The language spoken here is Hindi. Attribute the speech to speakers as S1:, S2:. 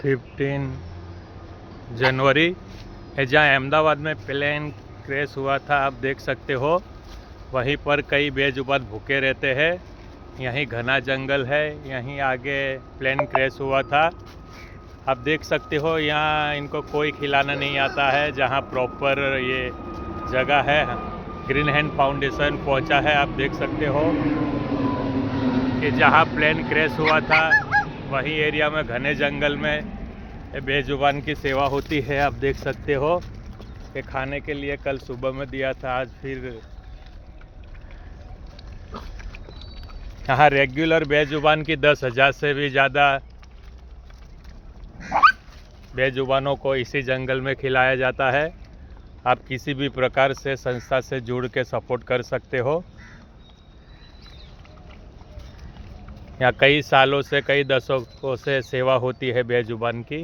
S1: 15 जनवरी है, जहाँ अहमदाबाद में प्लेन क्रैश हुआ था। आप देख सकते हो वहीं पर कई बेजुबान भूखे रहते हैं। यहीं घना जंगल है, यहीं आगे प्लेन क्रैश हुआ था। आप देख सकते हो यहाँ इनको कोई खिलाना नहीं आता है। जहाँ प्रॉपर ये जगह है, ग्रीन हैंड फाउंडेशन पहुँचा है। आप देख सकते हो कि जहाँ प्लेन क्रैश हुआ था वही एरिया में घने जंगल में बेजुबान की सेवा होती है। आप देख सकते हो कि खाने के लिए कल सुबह में दिया था, आज फिर यहाँ रेगुलर बेजुबान की 10,000 से भी ज़्यादा बेजुबानों को इसी जंगल में खिलाया जाता है। आप किसी भी प्रकार से संस्था से जुड़ के सपोर्ट कर सकते हो। यहाँ कई सालों से, कई दशकों से सेवा होती है बेजुबान की।